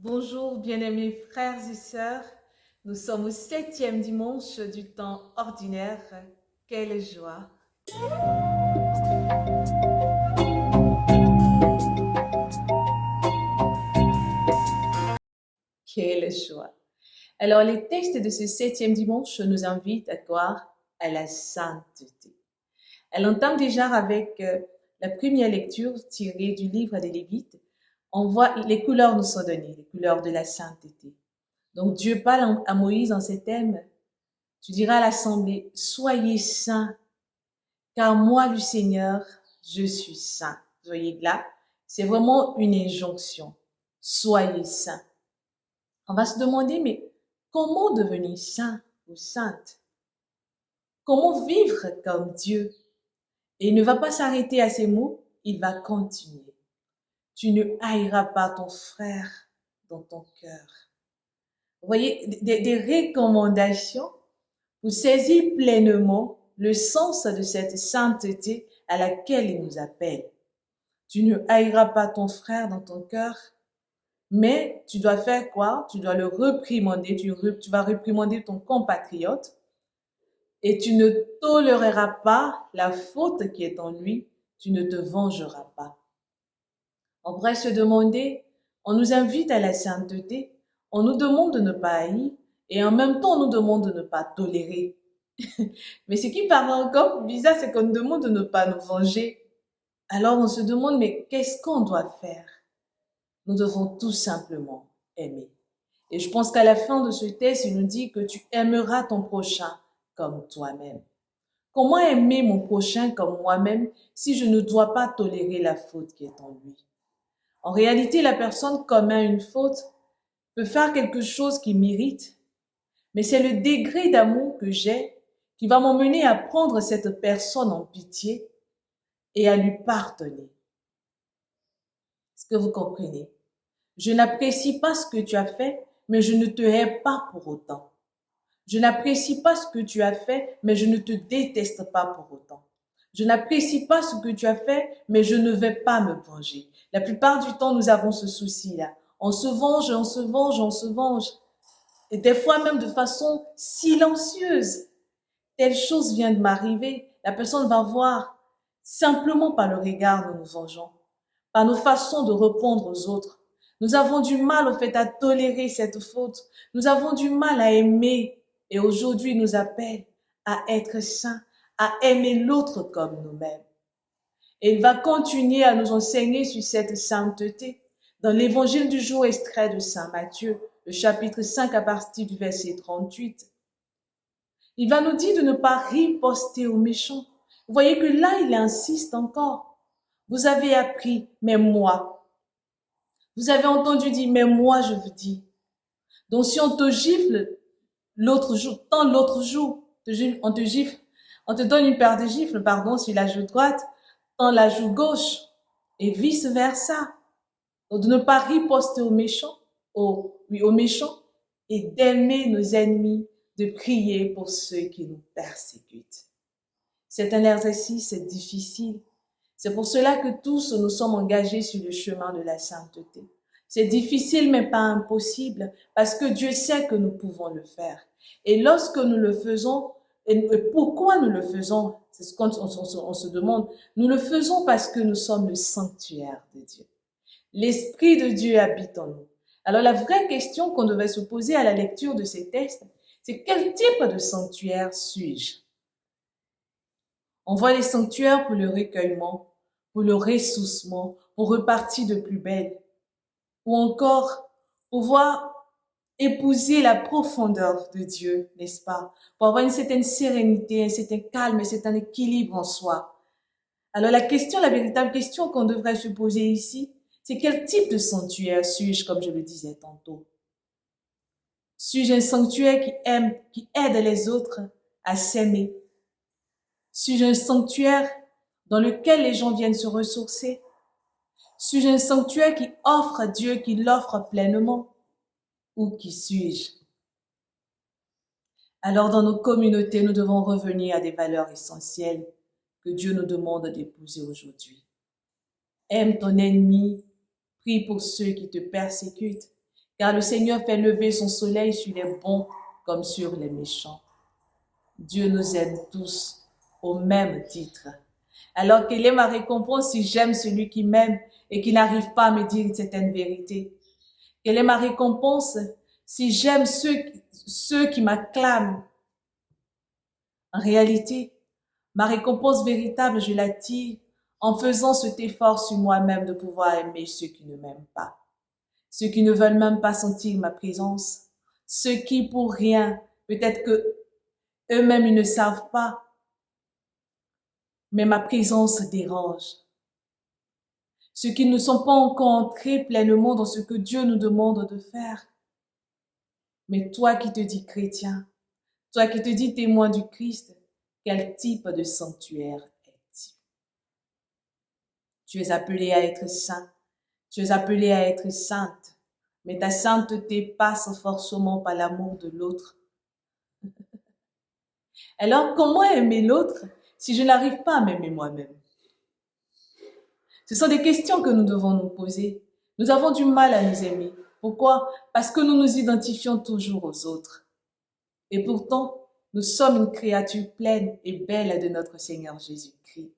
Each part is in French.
Bonjour bien-aimés frères et sœurs, nous sommes au 7e dimanche du temps ordinaire. Quelle joie! Quelle joie! Alors les textes de ce 7e dimanche nous invitent à croire à la sainteté. Elle entame déjà avec la première lecture tirée du livre des Lévites. On voit les couleurs nous sont données, les couleurs de la sainteté. Donc Dieu parle à Moïse en ces thèmes. Tu diras à l'assemblée, soyez saints, car moi, le Seigneur, je suis saint. Vous voyez là, c'est vraiment une injonction. Soyez saints. On va se demander, mais comment devenir saint ou sainte? Comment vivre comme Dieu? Et il ne va pas s'arrêter à ces mots, il va continuer. Tu ne haïras pas ton frère dans ton cœur. Vous voyez, des recommandations pour saisir pleinement le sens de cette sainteté à laquelle il nous appelle. Tu ne haïras pas ton frère dans ton cœur, mais tu dois faire quoi? Tu dois le réprimander, tu vas réprimander ton compatriote et tu ne toléreras pas la faute qui est en lui, tu ne te vengeras pas. On pourrait se demander, on nous invite à la sainteté, on nous demande de ne pas haïr et en même temps on nous demande de ne pas tolérer. Mais ce qui paraît encore bizarre, c'est qu'on nous demande de ne pas nous venger. Alors on se demande, mais qu'est-ce qu'on doit faire? Nous devons tout simplement aimer. Et je pense qu'à la fin de ce texte, il nous dit que tu aimeras ton prochain comme toi-même. Comment aimer mon prochain comme moi-même si je ne dois pas tolérer la faute qui est en lui? En réalité, la personne commet une faute, peut faire quelque chose qui m'irrite, mais c'est le degré d'amour que j'ai qui va m'emmener à prendre cette personne en pitié et à lui pardonner. Est-ce que vous comprenez? Je n'apprécie pas ce que tu as fait, mais je ne te hais pas pour autant. Je n'apprécie pas ce que tu as fait, mais je ne te déteste pas pour autant. Je n'apprécie pas ce que tu as fait, mais je ne vais pas me venger. La plupart du temps, nous avons ce souci-là. On se venge, on se venge, on se venge. Et des fois même de façon silencieuse. Telle chose vient de m'arriver. La personne va voir. Simplement par le regard, nous nous vengeons. Par nos façons de répondre aux autres. Nous avons du mal, au fait, à tolérer cette faute. Nous avons du mal à aimer. Et aujourd'hui, il nous appelle à être saints, à aimer l'autre comme nous-mêmes. Et il va continuer à nous enseigner sur cette sainteté dans l'évangile du jour extrait de Saint Matthieu, le chapitre 5 à partir du verset 38. Il va nous dire de ne pas riposter aux méchants. Vous voyez que là, il insiste encore. Vous avez appris, mais moi. Vous avez entendu dire, mais moi, je vous dis. Donc, si on te gifle l'autre jour, tant l'autre jour, on te gifle, on te donne une paire de gifles, pardon, sur la joue droite, tant la joue gauche, et vice versa. Donc, de ne pas riposter aux méchants, aux méchants, et d'aimer nos ennemis, de prier pour ceux qui nous persécutent. C'est un exercice difficile. C'est pour cela que tous nous sommes engagés sur le chemin de la sainteté. C'est difficile mais pas impossible parce que Dieu sait que nous pouvons le faire. Et lorsque nous le faisons, et pourquoi nous le faisons? C'est ce qu'on se demande. Nous le faisons parce que nous sommes le sanctuaire de Dieu. L'Esprit de Dieu habite en nous. Alors la vraie question qu'on devait se poser à la lecture de ces textes, c'est quel type de sanctuaire suis-je? On voit les sanctuaires pour le recueillement, pour le ressourcement, pour repartir de plus belle, ou encore pouvoir épouser la profondeur de Dieu, n'est-ce pas? Pour avoir une certaine sérénité, un certain calme, un certain équilibre en soi. Alors la véritable question qu'on devrait se poser ici, c'est quel type de sanctuaire suis-je, comme je le disais tantôt? Suis-je un sanctuaire qui aime, qui aide les autres à s'aimer? Suis-je un sanctuaire dans lequel les gens viennent se ressourcer? Suis-je un sanctuaire qui offre à Dieu, qui l'offre pleinement? Ou qui suis-je? Alors dans nos communautés, nous devons revenir à des valeurs essentielles que Dieu nous demande d'épouser aujourd'hui. Aime ton ennemi, prie pour ceux qui te persécutent, car le Seigneur fait lever son soleil sur les bons comme sur les méchants. Dieu nous aime tous au même titre. Alors quelle est ma récompense si j'aime celui qui m'aime et qui n'arrive pas à me dire une certaine vérité? Quelle est ma récompense si j'aime ceux qui m'acclament? En réalité, ma récompense véritable, je la tire en faisant cet effort sur moi-même de pouvoir aimer ceux qui ne m'aiment pas, ceux qui ne veulent même pas sentir ma présence, ceux qui pour rien, peut-être que eux-mêmes ils ne savent pas, mais ma présence dérange. Ceux qui ne sont pas encore entrés pleinement dans ce que Dieu nous demande de faire. Mais toi qui te dis chrétien, toi qui te dis témoin du Christ, quel type de sanctuaire es-tu? Tu es appelé à être saint, tu es appelé à être sainte, mais ta sainteté passe forcément par l'amour de l'autre. Alors, comment aimer l'autre si je n'arrive pas à m'aimer moi-même? Ce sont des questions que nous devons nous poser. Nous avons du mal à nous aimer. Pourquoi? Parce que nous nous identifions toujours aux autres. Et pourtant, nous sommes une créature pleine et belle de notre Seigneur Jésus-Christ.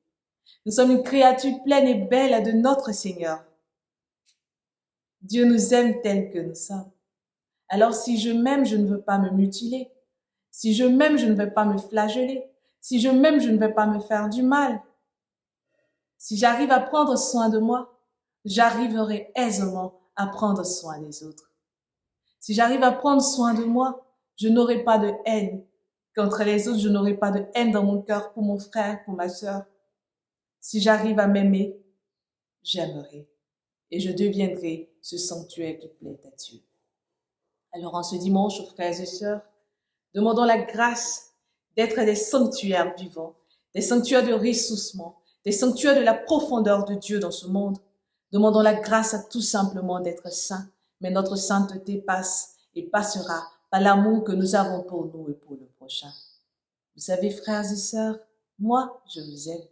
Nous sommes une créature pleine et belle de notre Seigneur. Dieu nous aime tels que nous sommes. Alors si je m'aime, je ne veux pas me mutiler. Si je m'aime, je ne vais pas me flageller. Si je m'aime, je ne vais pas me faire du mal. Si j'arrive à prendre soin de moi, j'arriverai aisément à prendre soin des autres. Si j'arrive à prendre soin de moi, je n'aurai pas de haine contre les autres, je n'aurai pas de haine dans mon cœur pour mon frère, pour ma sœur. Si j'arrive à m'aimer, j'aimerai et je deviendrai ce sanctuaire qui plaît à Dieu. Alors en ce dimanche, frères et sœurs, demandons la grâce d'être des sanctuaires vivants, des sanctuaires de ressourcement, des sanctuaires de la profondeur de Dieu dans ce monde. Demandons la grâce à tout simplement d'être saints, mais notre sainteté passe et passera par l'amour que nous avons pour nous et pour le prochain. Vous savez, frères et sœurs, moi, je vous aime,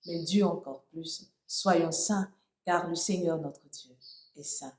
mais Dieu encore plus. Soyons saints, car le Seigneur notre Dieu est saint.